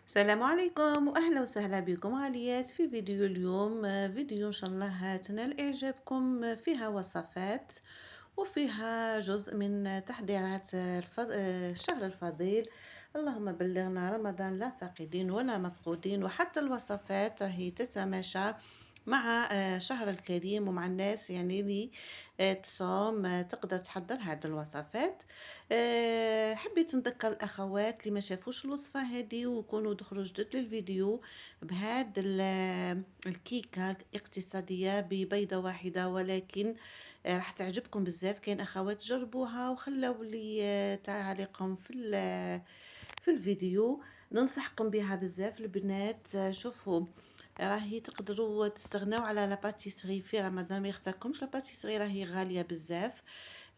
السلام عليكم واهلا وسهلا بكم غاليات في فيديو اليوم. فيديو ان شاء الله تنال اعجابكم. فيها وصفات وفيها جزء من تحضيرات الشهر الفضيل. اللهم بلغنا رمضان لا فاقدين ولا مفقودين. وحتى الوصفات هي تتماشى مع شهر الكريم ومع الناس يعني اللي تصوم تقدر تحضر هذه الوصفات. حبيت نذكر الأخوات اللي ما شافوش الوصفة هذه ويكونوا دخلوا جدد للفيديو بهذه الكيكة اقتصادية ببيضة واحدة، ولكن راح تعجبكم بزاف. كاين أخوات جربوها وخلوا لي تعليقهم في الفيديو. ننصحكم بها بزاف البنات. شوفوا، راهي تقدروا تستغناو على لاباتيسري في رمضان. ما يخفاكمش لاباتيسري راهي غاليه بزاف.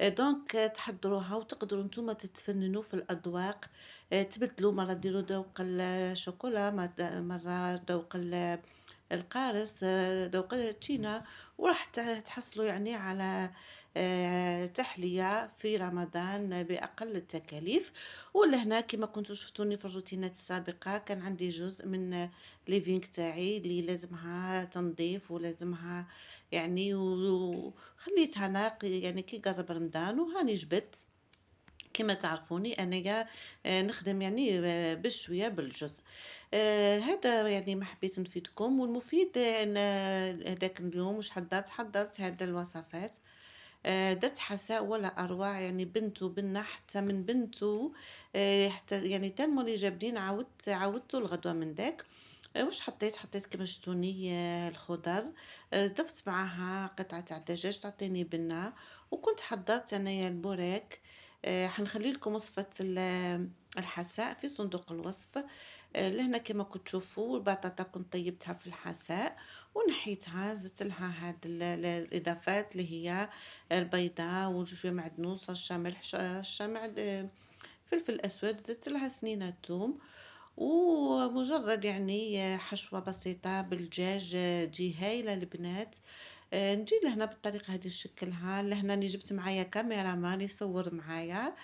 دونك تحضروها وتقدروا نتوما تتفننوا في الاذواق. تبدلوا مره ديروا ذوق الشوكولا، مره ذوق القارص، ذوق التشينا، وراح تحصلوا يعني على تحلية في رمضان بأقل التكاليف. ولهنا كما كنتوا شفتوني في الروتينات السابقة كان عندي جزء من ليفينغ تاعي اللي لازمها تنظيف ولازمها يعني، وخليتها يعني كي قرب رمضان وهاني جبت. كما تعرفوني انايا نخدم يعني بشويه بالجزء. هذا يعني ما حبيت نفيدكم. والمفيد ان هذاك اليوم واش حضرت هذا الوصفات. درت حساء ولا اروع، يعني بنته بنه حتى من بنته. حتى يعني تنمولي جابدين عاودته الغدوه من داك. واش حطيت كما شفتوني الخضر. ضفت معاها قطعة تاع الدجاج تعطيني بنة. وكنت حضرت انايا البوراك. حنخلي لكم وصفة الحساء في صندوق الوصف. لهنا كما كنت تشوفوا البطاطا كنت طيبتها في الحساء ونحيتها، زدت لها هاد الاضافات اللي هي البيضاء وشويه معدنوس، رشه ملح، رشه فلفل اسود، زدت لها سنينة ثوم. ومجرد يعني حشوة بسيطة بالدجاج تجي هايلة البنات. نجي لهنا بالطريقة هذه نشكلها. لهنا اني جبت معايا كاميرا مان يصور معايا.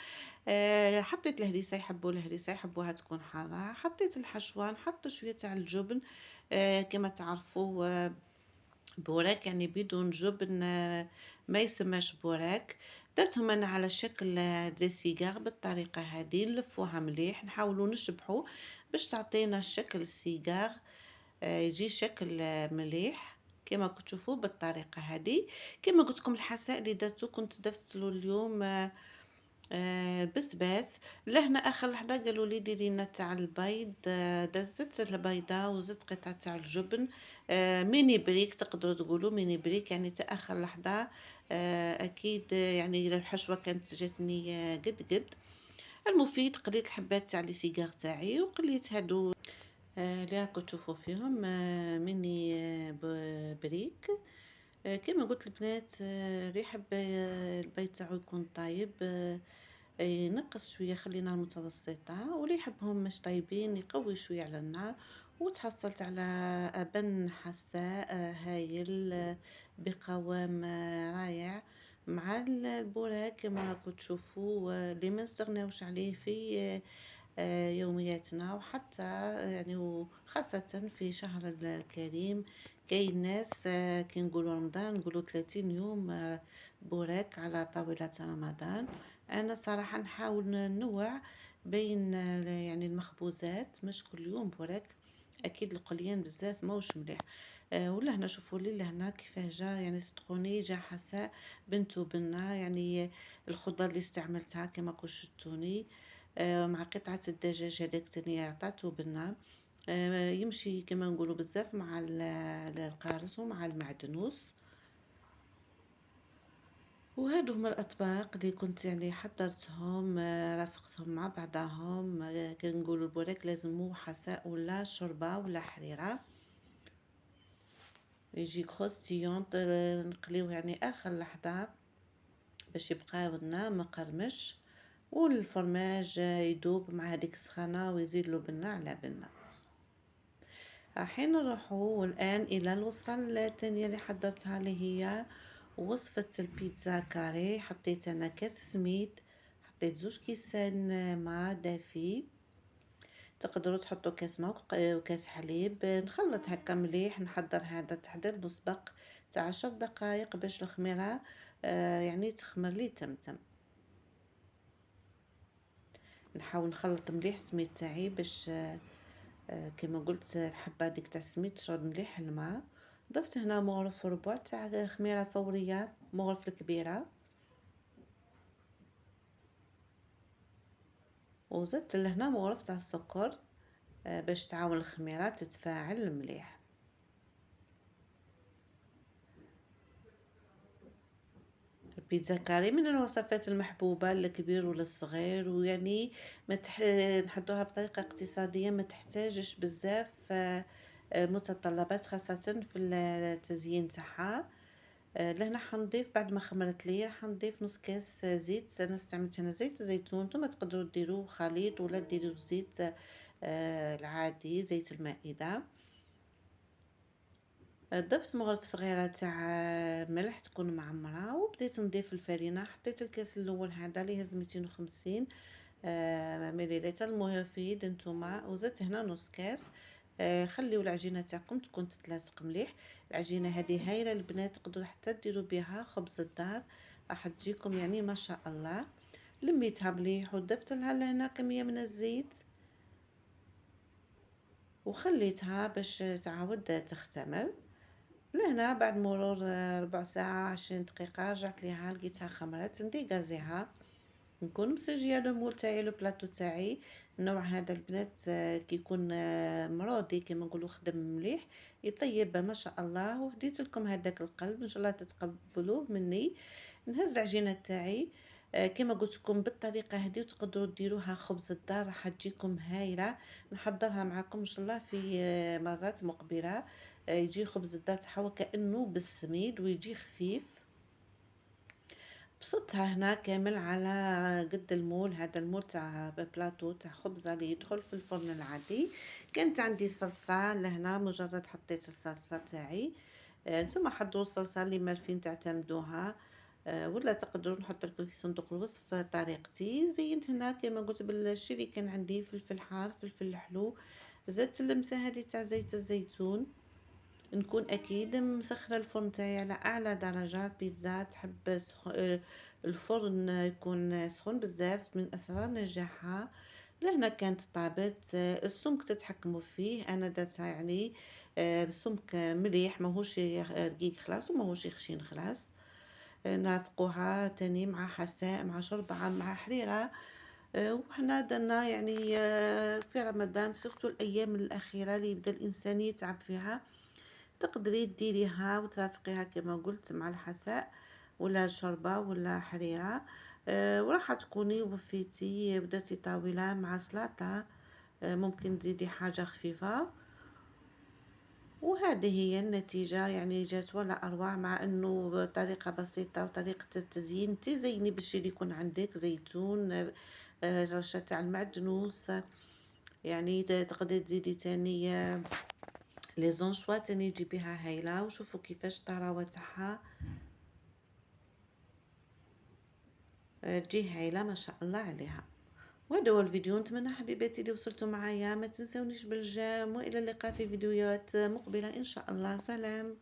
حطيت الهريسة، يحبوا الهريسة يحبوها تكون حارة. حطيت الحشوة، نحط شوية تاع الجبن. كما تعرفوا بوراك يعني بدون جبن ما يسماش بوراك. درتهم انا على شكل دي سيجار بالطريقه هذه. نلفوها مليح، نحاولوا نشبحوا باش تعطينا شكل السيجار. يجي شكل مليح كما كنتوا تشوفوا بالطريقه هذه. كما قلت لكم الحساء اللي درتو كنت درت له اليوم بسباس. لهنا اخر لحظه قالوا لي ديري لنا تاع البيض. دزت البيضه وزدت قطعه تاع الجبن. ميني بريك تقدروا تقولوا ميني بريك، يعني تاع اخر لحظه. اكيد يعني الحشوه كانت جاتني قد قد. المفيد قليت الحبات تاع لي سيجار تاعي وقليت هادو اللي راكم تشوفوا فيهم ميني بريك. كما قلت البنات اللي يحب البيض تاعو يكون طايب ينقص شويه، خلينا المتوسطه. واللي يحبهم مش طيبين يقوي شويه على النار. وتحصلت على أبن حساء هايل بقوام رائع مع البوراك كما راكم تشوفوا. اللي ما نستغناوش عليه في يومياتنا، وحتى يعني وخاصة في شهر الكريم. كاين ناس كي نقولوا رمضان نقولوا 30 يوم بوراك على طاولة رمضان. انا صراحة نحاول ننوع بين يعني المخبوزات، مش كل يوم بوراك. اكيد القليان بزاف موش مليح. ولا هنا شوفوا لي لهنا كيفاه جا، يعني صدقوني جا حساء بنت وبنة. يعني الخضر اللي استعملتها كما كنتوا شفتوني مع قطعة الدجاج هذاك تاني عطاتو بنة. يمشي كما نقولوا بزاف مع القارص ومع المعدنوس. وهادو هما الاطباق اللي كنت يعني حضرتهم رافقتهم مع بعضهم. كنقولوا البوراك لازم مو حساء ولا شوربه ولا حريره، يجي كروستيون. نقليوه يعني اخر لحظه باش يبقى لنا مقرمش. والفرماج يدوب مع هذيك السخانه ويزيد له بنه على بنه. رايحين نروحوا الآن إلى الوصفة الثانية اللي حضرتها، اللي هي وصفة البيتزا كاري. حطيت أنا كاس سميد، حطيت 2 كيسان ماء دافي، تقدروا تحطوا كاس ماء وكاس حليب. نخلط هكا مليح، نحضر هذا تحضير مسبق تاع 10 دقائق باش الخميره يعني تخمر لي تمتم. نحاول نخلط مليح السميد تاعي باش كما قلت الحبه ديك تاع السميد تشرب مليح الماء. ضفت هنا مغرف وربع تاع خميره فوريه، مغرف الكبيره، وزدت لهنا مغرف تاع السكر باش تعاون الخميره تتفاعل مليح. البيتزا كاري من الوصفات المحبوبة للكبير وللصغير، ويعني نحضوها بطريقة اقتصادية، ما تحتاجش بزاف متطلبات خاصة في التزيين تاعها. لهنا حنضيف بعد ما خمرت لي حنضيف نص كاس زيت. انا استعملت هنا زيت زيتون، نتوما تقدروا ديروا خليط ولا ديروا الزيت العادي زيت المائدة. ضفت مغرف صغيرة تاع ملح تكون معمرة، وبديت نضيف الفرينة. حطيت الكاس الاول هذا اللي يهز 250 مليلتر، المفيد نتوما، وزدت هنا نص كاس. خليو العجينه تاعكم تكون تتلاصق مليح. العجينه هذه هايله البنات، تقدروا حتى ديروا بها خبز الدار، راح تجيكم يعني ما شاء الله. لميتها مليح وضفت لها لهنا كميه من الزيت وخليتها باش تعاود تختمر. لهنا بعد مرور ربع ساعة 20 دقيقة رجعت ليها لقيتها خمرت. نديكازيها، نكون مسجيه لو مول تاعي لو بلاطو تاعي. النوع هذا البنات كي يكون مرودي كما نقولوا خدم مليح يطيب ما شاء الله. وهديت لكم هذاك القلب ان شاء الله تتقبلوه مني. نهز العجينه تاعي كما قلت لكم بالطريقه هذه، وتقدروا ديروها خبز الدار راح تجيكم هايله. نحضرها معكم ان شاء الله في مرات مقبله. يجي خبز الدار تاعو كانه بالسميد ويجي خفيف. بسطها هنا كامل على قد المول، هذا المول تاع بلاطو تاع خبزة اللي يدخل في الفرن العادي. كانت عندي صلصة لهنا، مجرد حطيت الصلصة تاعي. نتوما حضروا الصلصة اللي مالفين تعتمدوها، ولا تقدروا نحط لكم في صندوق الوصف طريقتي. زينت هنا كما قلت بالشي اللي كان عندي فلفل حار فلفل حلو. زدت اللمسة هذه تاع زيت الزيتون. نكون اكيد مسخره الفرن تاعي على اعلى درجه. البيتزا تحب الفرن يكون سخون بزاف، من اسرار نجاحها. لهنا كانت طابت. السمك تتحكموا فيه، انا درتها يعني بسمك مليح، ماهوش رقيق خلاص وماهوش خشين خلاص. نرافقوها تاني مع حساء مع شوربه مع حريره. وحنا درنا يعني في رمضان سورتو الايام الاخيره اللي يبدا الانسان يتعب فيها، تقدري ديريها وترافقيها كما قلت مع الحساء ولا شوربه ولا حريره. وراح تكوني وفيتي بدرتي طاوله مع سلطه. ممكن تزيدي حاجه خفيفه. وهذه هي النتيجة، يعني جات ولا أروع، مع أنه طريقة بسيطة وطريقة التزيين تزيني بالشي اللي يكون عندك زيتون، رشة تاع المعدنوس. يعني تقدري تزيدي تاني لي زونشوا تاني تجيبيها هايله. وشوفوا كيفاش الطراوه تاعها تجي هايله ما شاء الله عليها. وهذا هو الفيديو. نتمنى حبيباتي اللي وصلتوا معايا ما تنسونيش بالجيم، والى اللقاء في فيديوهات مقبله ان شاء الله. سلام.